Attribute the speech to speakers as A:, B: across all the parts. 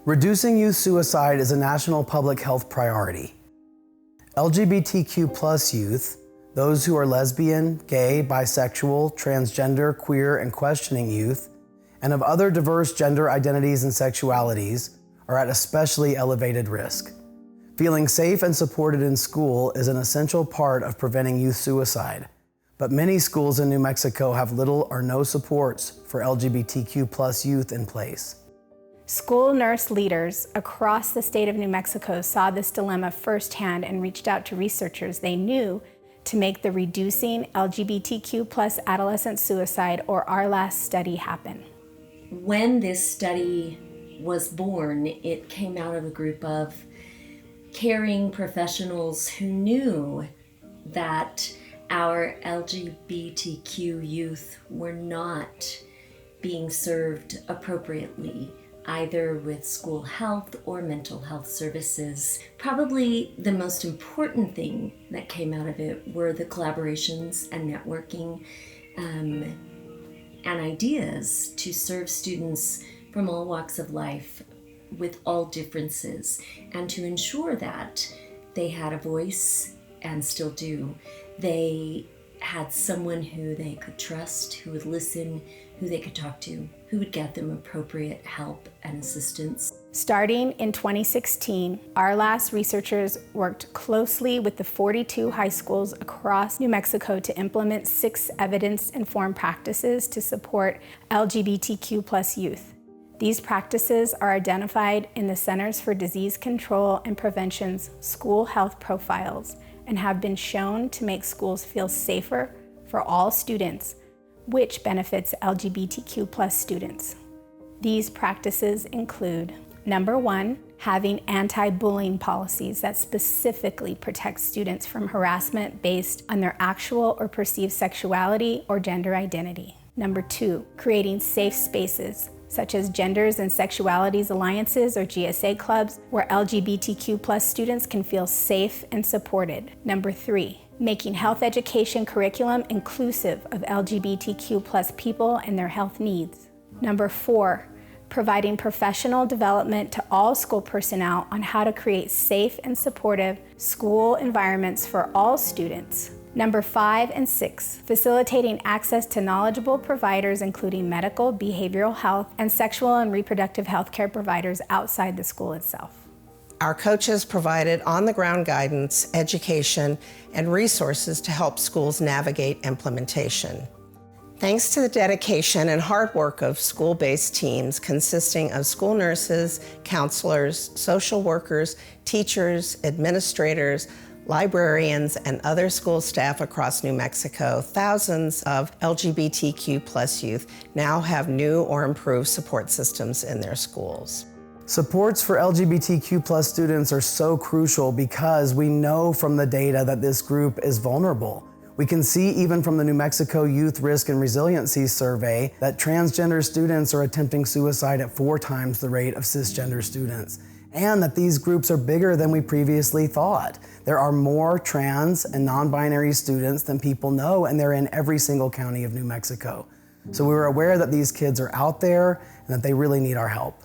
A: Reducing youth suicide is a national public health priority. LGBTQ+ youth, those who are lesbian, gay, bisexual, transgender, queer, and questioning youth, and of other diverse gender identities and sexualities, are at especially elevated risk. Feeling safe and supported in school is an essential part of preventing youth suicide, but many schools in New Mexico have little or no supports for LGBTQ+ youth in place.
B: School nurse leaders across the state of New Mexico saw this dilemma firsthand and reached out to researchers they knew to make the Reducing LGBTQ+ Adolescent Suicide, or RLAS, study happen.
C: When this study was born, it came out of a group of caring professionals who knew that our LGBTQ youth were not being served appropriately, either with school health or mental health services. Probably the most important thing that came out of it were the collaborations and networking and ideas to serve students from all walks of life with all differences, and to ensure that they had a voice, and still do. They had someone who they could trust, who would listen, who they could talk to, who would get them appropriate help and assistance.
B: Starting in 2016, RLAS researchers worked closely with the 42 high schools across New Mexico to implement 6 evidence-informed practices to support LGBTQ+ youth. These practices are identified in the Centers for Disease Control and Prevention's school health profiles and have been shown to make schools feel safer for all students, which benefits LGBTQ+ students. These practices include: number 1, having anti-bullying policies that specifically protect students from harassment based on their actual or perceived sexuality or gender identity. Number 2, creating safe spaces such as Genders and Sexualities Alliances, or GSA clubs, where LGBTQ+ students can feel safe and supported. Number 3, making health education curriculum inclusive of LGBTQ+ people and their health needs. Number 4, providing professional development to all school personnel on how to create safe and supportive school environments for all students. Number 5 and 6, facilitating access to knowledgeable providers, including medical, behavioral health, and sexual and reproductive health care providers outside the school itself.
D: Our coaches provided on-the-ground guidance, education, and resources to help schools navigate implementation. Thanks to the dedication and hard work of school-based teams consisting of school nurses, counselors, social workers, teachers, administrators, librarians, and other school staff across New Mexico, thousands of LGBTQ+ youth now have new or improved support systems in their schools.
A: Supports for LGBTQ+ students are so crucial because we know from the data that this group is vulnerable. We can see even from the New Mexico Youth Risk and Resiliency Survey that transgender students are attempting suicide at 4 times the rate of cisgender students, and that these groups are bigger than we previously thought. There are more trans and non-binary students than people know, and they're in every single county of New Mexico. So we were aware that these kids are out there and that they really need our help.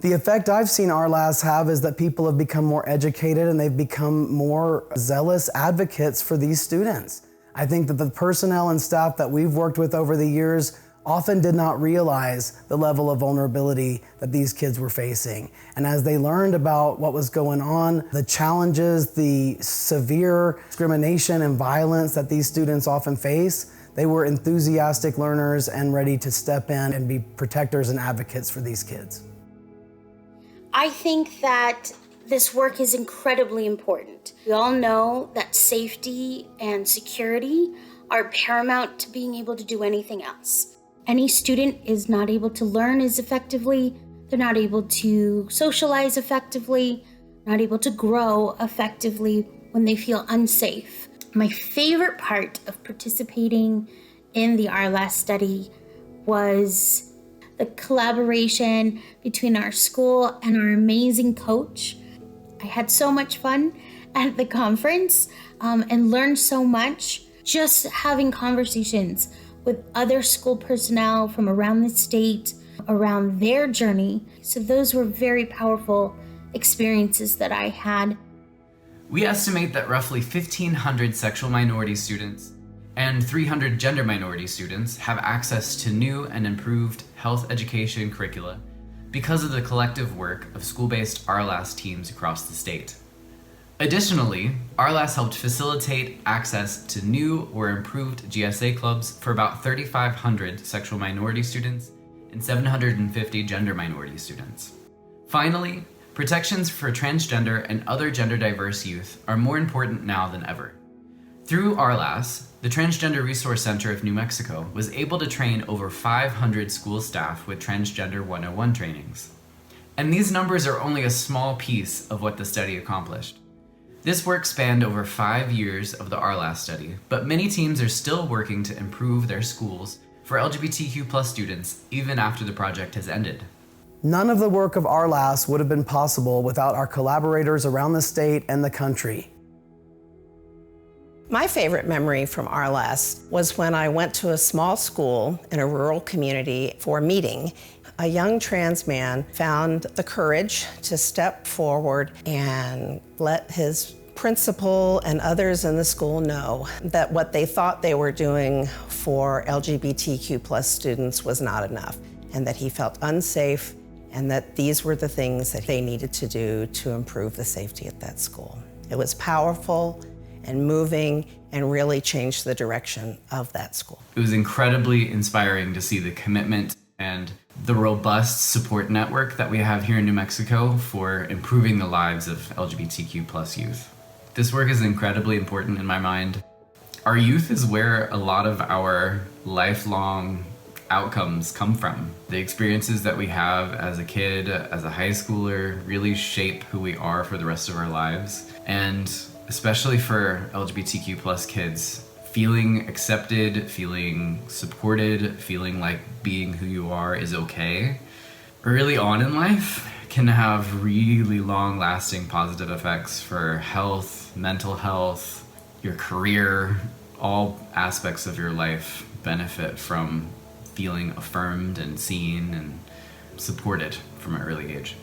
A: The effect I've seen RLAS have is that people have become more educated and they've become more zealous advocates for these students. I think that the personnel and staff that we've worked with over the years often did not realize the level of vulnerability that these kids were facing. And as they learned about what was going on, the challenges, the severe discrimination and violence that these students often face, they were enthusiastic learners and ready to step in and be protectors and advocates for these kids.
E: I think that this work is incredibly important. We all know that safety and security are paramount to being able to do anything else. Any student is not able to learn as effectively, they're not able to socialize effectively, not able to grow effectively when they feel unsafe. My favorite part of participating in the RLAS study was the collaboration between our school and our amazing coach. I had so much fun at the conference and learned so much just having conversations with other school personnel from around the state, around their journey. So those were very powerful experiences that I had.
F: We estimate that roughly 1,500 sexual minority students and 300 gender minority students have access to new and improved health education curricula because of the collective work of school-based RLAS teams across the state. Additionally, RLAS helped facilitate access to new or improved GSA clubs for about 3,500 sexual minority students and 750 gender minority students. Finally, protections for transgender and other gender diverse youth are more important now than ever. Through RLAS, the Transgender Resource Center of New Mexico was able to train over 500 school staff with Transgender 101 trainings. And these numbers are only a small piece of what the study accomplished. This work spanned over 5 years of the RLAS study, but many teams are still working to improve their schools for LGBTQ+ students even after the project has ended.
A: None of the work of RLAS would have been possible without our collaborators around the state and the country.
D: My favorite memory from RLAS was when I went to a small school in a rural community for a meeting. A young trans man found the courage to step forward and let his principal and others in the school know that what they thought they were doing for LGBTQ+ students was not enough, and that he felt unsafe, and that these were the things that they needed to do to improve the safety at that school. It was powerful and moving and really changed the direction of that school.
F: It was incredibly inspiring to see the commitment and the robust support network that we have here in New Mexico for improving the lives of LGBTQ+ youth. This work is incredibly important in my mind. Our youth is where a lot of our lifelong outcomes come from. The experiences that we have as a kid, as a high schooler, really shape who we are for the rest of our lives. And especially for LGBTQ+ kids, feeling accepted, feeling supported, feeling like being who you are is okay, early on in life can have really long-lasting positive effects for health, mental health, your career. All aspects of your life benefit from feeling affirmed and seen and supported from an early age.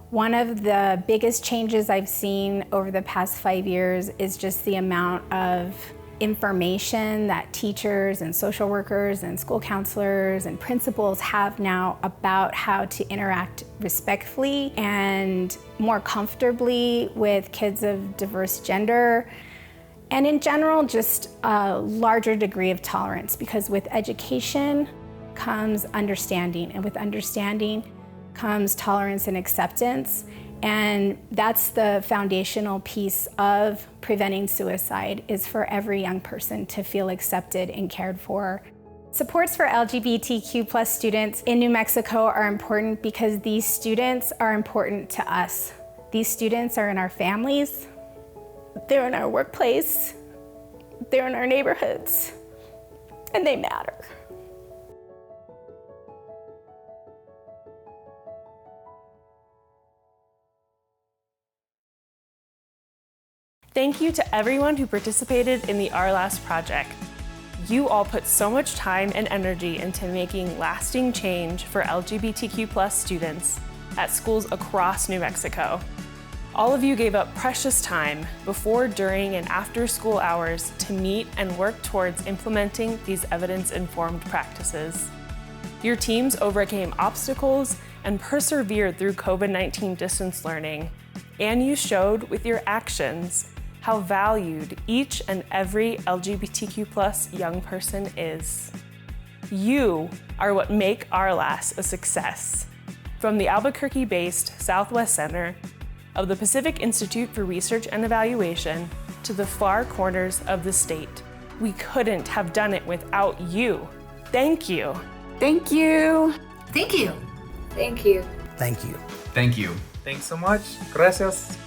B: One of the biggest changes I've seen over the past 5 years is just the amount of information that teachers and social workers and school counselors and principals have now about how to interact respectfully and more comfortably with kids of diverse gender. And in general, just a larger degree of tolerance, because with education comes understanding, and with understanding comes tolerance and acceptance. And that's the foundational piece of preventing suicide, is for every young person to feel accepted and cared for. Supports for LGBTQ+ students in New Mexico are important because these students are important to us. These students are in our families, they're in our workplace, they're in our neighborhoods, and they matter.
G: Thank you to everyone who participated in the RLAS project. You all put so much time and energy into making lasting change for LGBTQ+ students at schools across New Mexico. All of you gave up precious time before, during, and after school hours to meet and work towards implementing these evidence-informed practices. Your teams overcame obstacles and persevered through COVID-19 distance learning, and you showed with your actions how valued each and every LGBTQ+ young person is. You are what make RLAS a success. From the Albuquerque-based Southwest Center of the Pacific Institute for Research and Evaluation to the far corners of the state, we couldn't have done it without you. Thank you.
H: Thank you.
I: Thank you.
H: Thank you.
A: Thank you.
F: Thank you.
J: Thanks so much. Gracias.